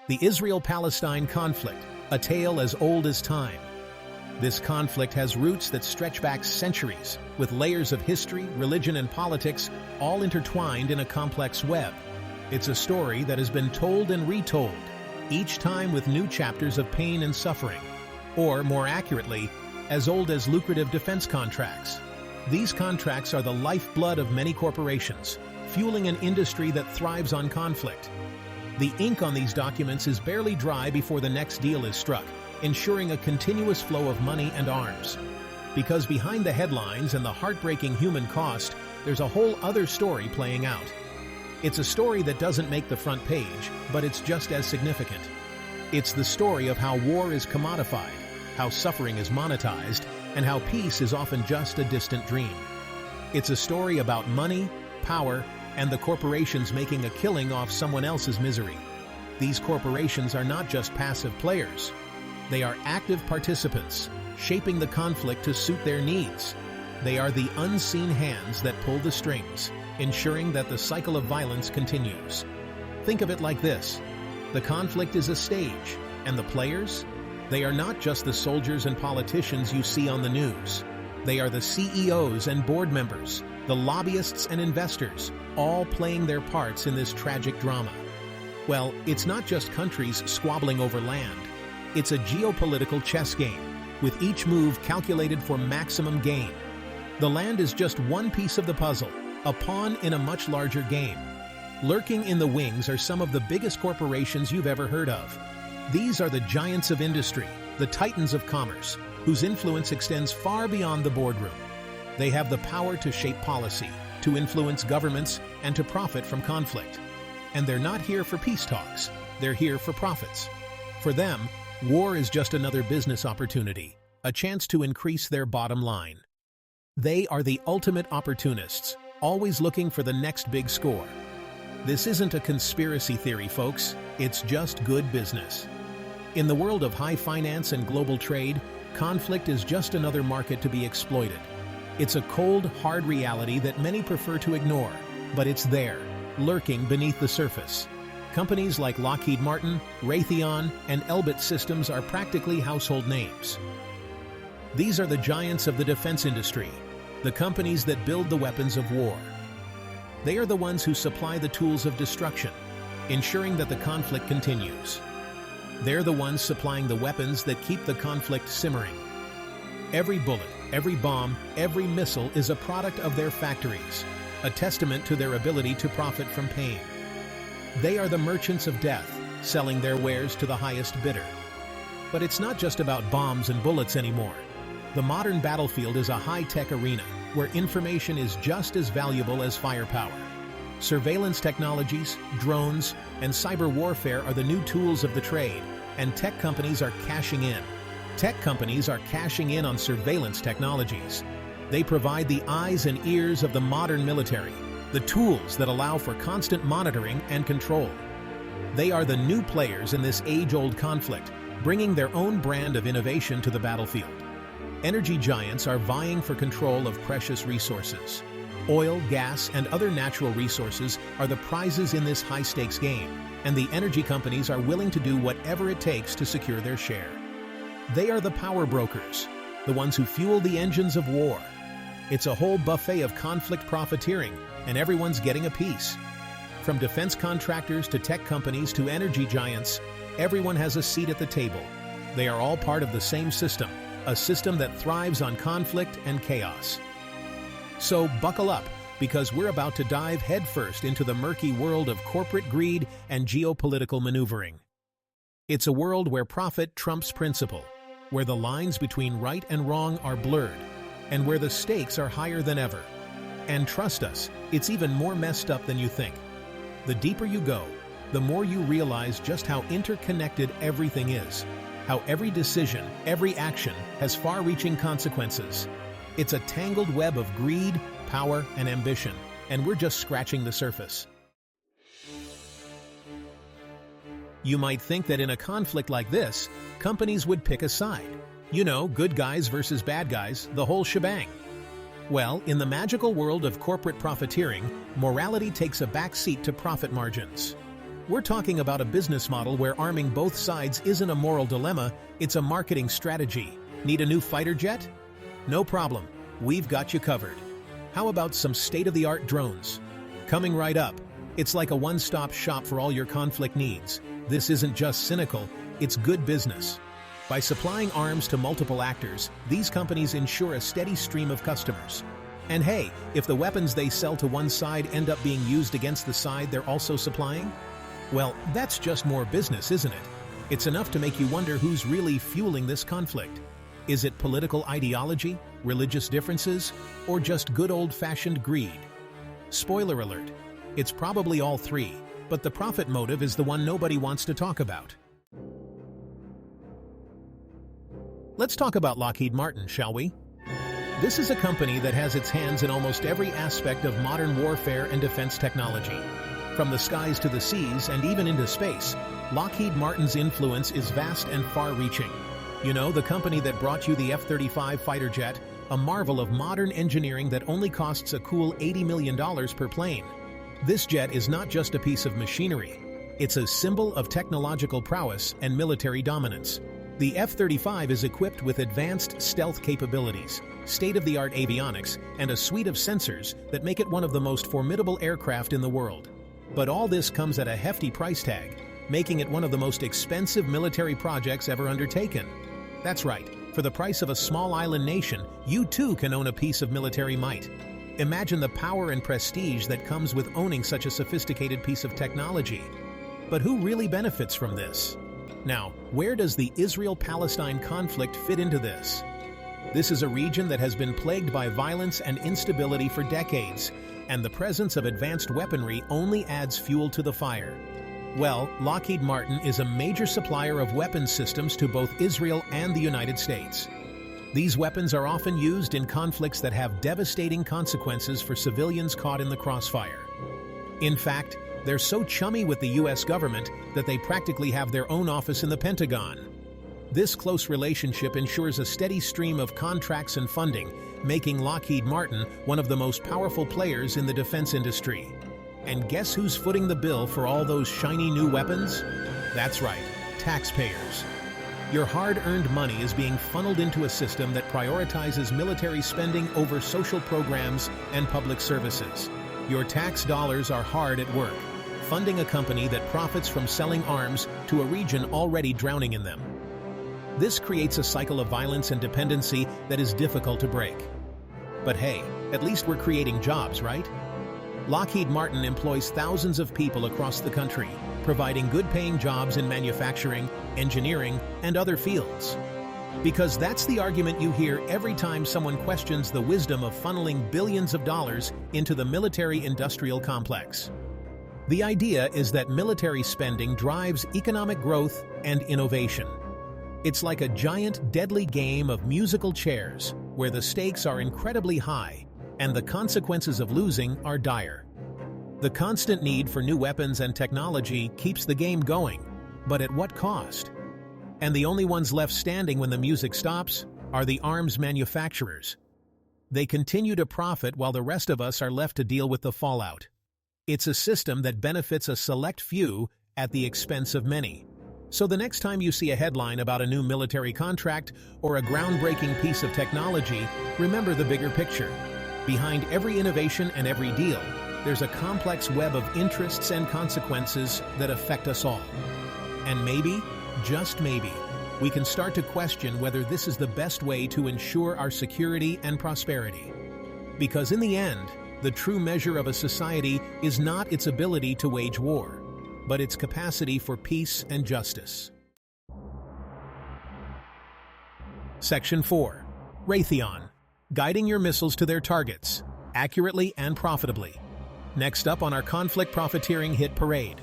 The Israel-Palestine conflict, a tale as old as time. This conflict has roots that stretch back centuries, with layers of history, religion, and politics all intertwined in a complex web. It's a story that has been told and retold, each time with new chapters of pain and suffering, or more accurately, as old as lucrative defense contracts. These contracts are the lifeblood of many corporations, fueling an industry that thrives on conflict. The ink on these documents is barely dry before the next deal is struck, ensuring a continuous flow of money and arms. Because behind the headlines and the heartbreaking human cost, there's a whole other story playing out. It's a story that doesn't make the front page, but it's just as significant. It's the story of how war is commodified, how suffering is monetized, and how peace is often just a distant dream. It's a story about money, power, and the corporations making a killing off someone else's misery. These corporations are not just passive players. They are active participants, shaping the conflict to suit their needs. They are the unseen hands that pull the strings, ensuring that the cycle of violence continues. Think of it like this. The conflict is a stage, and the players? They are not just the soldiers and politicians you see on the news. They are the CEOs and board members, the lobbyists and investors, all playing their parts in this tragic drama. Well, it's not just countries squabbling over land. It's a geopolitical chess game, with each move calculated for maximum gain. The land is just one piece of the puzzle, a pawn in a much larger game. Lurking in the wings are some of the biggest corporations you've ever heard of. These are the giants of industry, the titans of commerce, whose influence extends far beyond the boardroom. They have the power to shape policy, to influence governments, and to profit from conflict. And they're not here for peace talks, they're here for profits. For them, war is just another business opportunity, a chance to increase their bottom line. They are the ultimate opportunists, always looking for the next big score. This isn't a conspiracy theory, folks, it's just good business. In the world of high finance and global trade, conflict is just another market to be exploited. It's a cold, hard reality that many prefer to ignore, but it's there, lurking beneath the surface. Companies like Lockheed Martin, Raytheon, and Elbit Systems are practically household names. These are the giants of the defense industry, the companies that build the weapons of war. They are the ones who supply the tools of destruction, ensuring that the conflict continues. They're the ones supplying the weapons that keep the conflict simmering. Every bullet, every bomb, every missile is a product of their factories, a testament to their ability to profit from pain. They are the merchants of death, selling their wares to the highest bidder. But it's not just about bombs and bullets anymore. The modern battlefield is a high-tech arena where information is just as valuable as firepower. Surveillance technologies, drones, and cyber warfare are the new tools of the trade, and tech companies are cashing in. Tech companies are cashing in on surveillance technologies. They provide the eyes and ears of the modern military, the tools that allow for constant monitoring and control. They are the new players in this age-old conflict, bringing their own brand of innovation to the battlefield. Energy giants are vying for control of precious resources. Oil, gas, and other natural resources are the prizes in this high-stakes game, and the energy companies are willing to do whatever it takes to secure their share. They are the power brokers, the ones who fuel the engines of war. It's a whole buffet of conflict profiteering, and everyone's getting a piece. From defense contractors to tech companies to energy giants, everyone has a seat at the table. They are all part of the same system, a system that thrives on conflict and chaos. So buckle up, because we're about to dive headfirst into the murky world of corporate greed and geopolitical maneuvering. It's a world where profit trumps principle, where the lines between right and wrong are blurred, and where the stakes are higher than ever. And trust us, it's even more messed up than you think. The deeper you go, the more you realize just how interconnected everything is, how every decision, every action has far-reaching consequences. It's a tangled web of greed, power, and ambition, and we're just scratching the surface. You might think that in a conflict like this, companies would pick a side. You know, good guys versus bad guys, the whole shebang. Well, in the magical world of corporate profiteering, morality takes a back seat to profit margins. We're talking about a business model where arming both sides isn't a moral dilemma, it's a marketing strategy. Need a new fighter jet? No problem, we've got you covered. How about some state-of-the-art drones? Coming right up. It's like a one-stop shop for all your conflict needs. This isn't just cynical, it's good business. By supplying arms to multiple actors, these companies ensure a steady stream of customers. And hey, if the weapons they sell to one side end up being used against the side they're also supplying, well, that's just more business, isn't it? It's enough to make you wonder who's really fueling this conflict. Is it political ideology, religious differences, or just good old-fashioned greed? Spoiler alert, it's probably all three, but the profit motive is the one nobody wants to talk about. Let's talk about Lockheed Martin, shall we? This is a company that has its hands in almost every aspect of modern warfare and defense technology. From the skies to the seas and even into space, Lockheed Martin's influence is vast and far-reaching. You know, the company that brought you the F-35 fighter jet, a marvel of modern engineering that only costs a cool $80 million per plane. This jet is not just a piece of machinery. It's a symbol of technological prowess and military dominance. The F-35 is equipped with advanced stealth capabilities, state-of-the-art avionics, and a suite of sensors that make it one of the most formidable aircraft in the world. But all this comes at a hefty price tag, making it one of the most expensive military projects ever undertaken. That's right, for the price of a small island nation, you too can own a piece of military might. Imagine the power and prestige that comes with owning such a sophisticated piece of technology. But who really benefits from this? Now, where does the Israel-Palestine conflict fit into this? This is a region that has been plagued by violence and instability for decades, and the presence of advanced weaponry only adds fuel to the fire. Well, Lockheed Martin is a major supplier of weapons systems to both Israel and the United States. These weapons are often used in conflicts that have devastating consequences for civilians caught in the crossfire. In fact, they're so chummy with the U.S. government that they practically have their own office in the Pentagon. This close relationship ensures a steady stream of contracts and funding, making Lockheed Martin one of the most powerful players in the defense industry. And guess who's footing the bill for all those shiny new weapons? That's right, taxpayers. Your hard-earned money is being funneled into a system that prioritizes military spending over social programs and public services. Your tax dollars are hard at work, funding a company that profits from selling arms to a region already drowning in them. This creates a cycle of violence and dependency that is difficult to break. But hey, at least we're creating jobs, right? Lockheed Martin employs thousands of people across the country, providing good-paying jobs in manufacturing, engineering, and other fields. Because that's the argument you hear every time someone questions the wisdom of funneling billions of dollars into the military-industrial complex. The idea is that military spending drives economic growth and innovation. It's like a giant, deadly game of musical chairs, where the stakes are incredibly high and the consequences of losing are dire. The constant need for new weapons and technology keeps the game going, but at what cost? And the only ones left standing when the music stops are the arms manufacturers. They continue to profit while the rest of us are left to deal with the fallout. It's a system that benefits a select few at the expense of many. So the next time you see a headline about a new military contract or a groundbreaking piece of technology, remember the bigger picture. Behind every innovation and every deal, there's a complex web of interests and consequences that affect us all. And maybe, just maybe, we can start to question whether this is the best way to ensure our security and prosperity. Because in the end, the true measure of a society is not its ability to wage war, but its capacity for peace and justice. Section 4. Raytheon. Guiding your missiles to their targets, accurately and profitably. Next up on our conflict profiteering hit parade.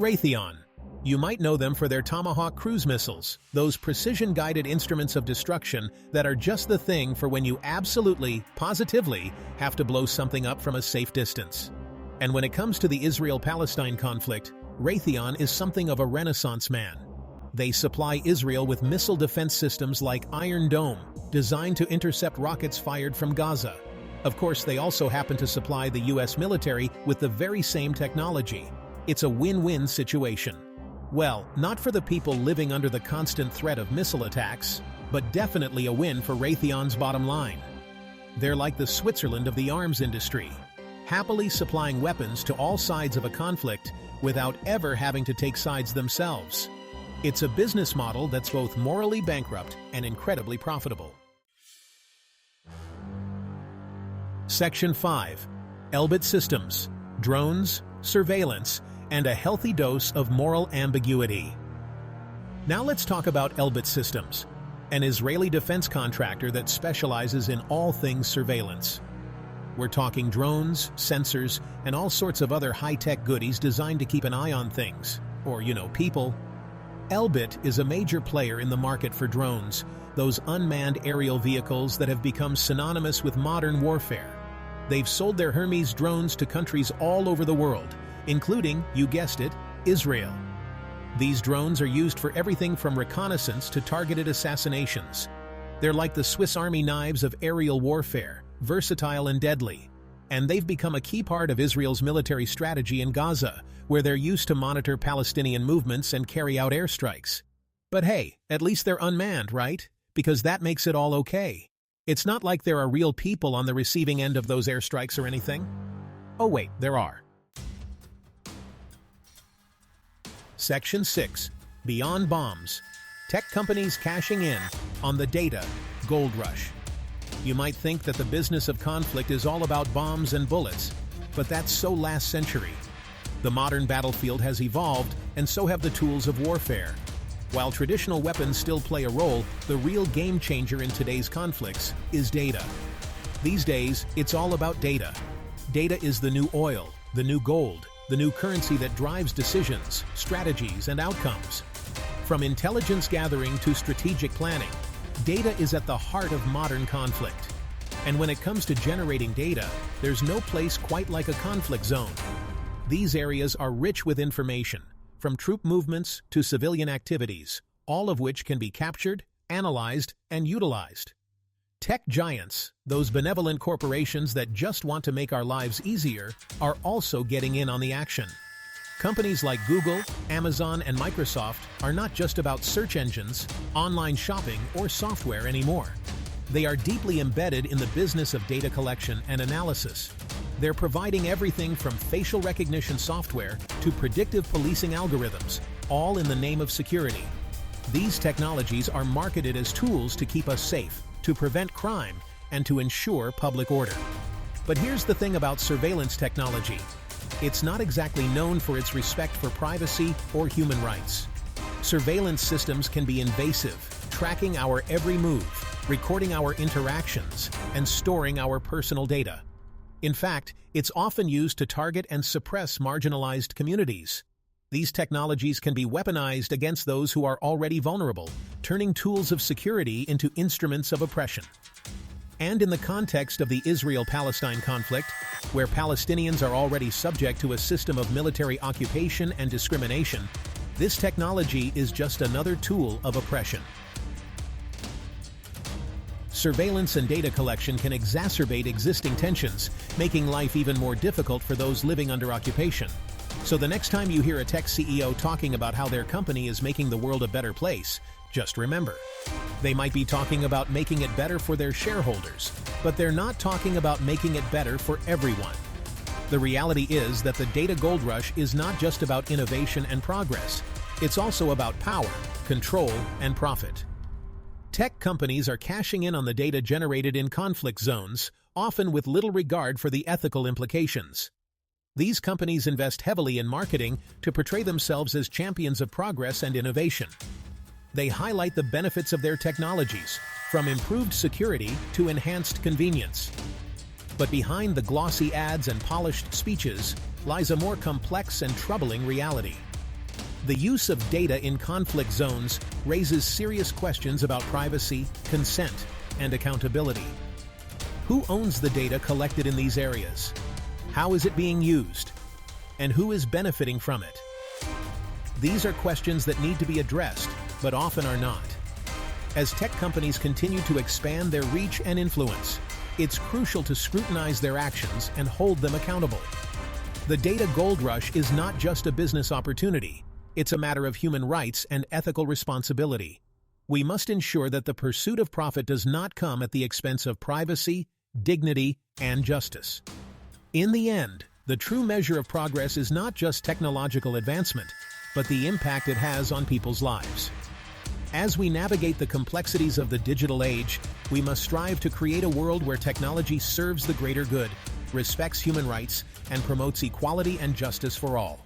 Raytheon. You might know them for their Tomahawk cruise missiles, those precision-guided instruments of destruction that are just the thing for when you absolutely, positively, have to blow something up from a safe distance. And when it comes to the Israel-Palestine conflict, Raytheon is something of a renaissance man. They supply Israel with missile defense systems like Iron Dome, designed to intercept rockets fired from Gaza. Of course, they also happen to supply the U.S. military with the very same technology. It's a win-win situation. Well, not for the people living under the constant threat of missile attacks, but definitely a win for Raytheon's bottom line. They're like the Switzerland of the arms industry, happily supplying weapons to all sides of a conflict without ever having to take sides themselves. It's a business model that's both morally bankrupt and incredibly profitable. Section 5. Elbit Systems, Drones, Surveillance, and a healthy dose of moral ambiguity. Now let's talk about Elbit Systems, an Israeli defense contractor that specializes in all things surveillance. We're talking drones, sensors, and all sorts of other high-tech goodies designed to keep an eye on things, or, people. Elbit is a major player in the market for drones, those unmanned aerial vehicles that have become synonymous with modern warfare. They've sold their Hermes drones to countries all over the world, including, you guessed it, Israel. These drones are used for everything from reconnaissance to targeted assassinations. They're like the Swiss Army knives of aerial warfare, versatile and deadly. And they've become a key part of Israel's military strategy in Gaza, where they're used to monitor Palestinian movements and carry out airstrikes. But hey, at least they're unmanned, right? Because that makes it all okay. It's not like there are real people on the receiving end of those airstrikes or anything. Oh wait, there are. Section 6. Beyond Bombs. Tech companies cashing in on the data gold rush. You might think that the business of conflict is all about bombs and bullets, but that's so last century. The modern battlefield has evolved, and so have the tools of warfare. While traditional weapons still play a role, the real game changer in today's conflicts is data. These days, it's all about data. Data is the new oil, the new gold, the new currency that drives decisions, strategies, and outcomes. From intelligence gathering to strategic planning, data is at the heart of modern conflict. And when it comes to generating data, there's no place quite like a conflict zone. These areas are rich with information, from troop movements to civilian activities, all of which can be captured, analyzed, and utilized. Tech giants, those benevolent corporations that just want to make our lives easier, are also getting in on the action. Companies like Google, Amazon, and Microsoft are not just about search engines, online shopping, or software anymore. They are deeply embedded in the business of data collection and analysis. They're providing everything from facial recognition software to predictive policing algorithms, all in the name of security. These technologies are marketed as tools to keep us safe, to prevent crime, and to ensure public order. But here's the thing about surveillance technology. It's not exactly known for its respect for privacy or human rights. Surveillance systems can be invasive, tracking our every move, recording our interactions, and storing our personal data. In fact, it's often used to target and suppress marginalized communities. These technologies can be weaponized against those who are already vulnerable, turning tools of security into instruments of oppression. And in the context of the Israel-Palestine conflict, where Palestinians are already subject to a system of military occupation and discrimination, this technology is just another tool of oppression. Surveillance and data collection can exacerbate existing tensions, making life even more difficult for those living under occupation. So the next time you hear a tech CEO talking about how their company is making the world a better place, just remember, they might be talking about making it better for their shareholders, but they're not talking about making it better for everyone. The reality is that the data gold rush is not just about innovation and progress. It's also about power, control, and profit. Tech companies are cashing in on the data generated in conflict zones, often with little regard for the ethical implications. These companies invest heavily in marketing to portray themselves as champions of progress and innovation. They highlight the benefits of their technologies, from improved security to enhanced convenience. But behind the glossy ads and polished speeches lies a more complex and troubling reality. The use of data in conflict zones raises serious questions about privacy, consent, and accountability. Who owns the data collected in these areas? How is it being used? And who is benefiting from it? These are questions that need to be addressed, but often are not. As tech companies continue to expand their reach and influence, it's crucial to scrutinize their actions and hold them accountable. The data gold rush is not just a business opportunity, it's a matter of human rights and ethical responsibility. We must ensure that the pursuit of profit does not come at the expense of privacy, dignity, and justice. In the end, the true measure of progress is not just technological advancement, but the impact it has on people's lives. As we navigate the complexities of the digital age, we must strive to create a world where technology serves the greater good, respects human rights, and promotes equality and justice for all.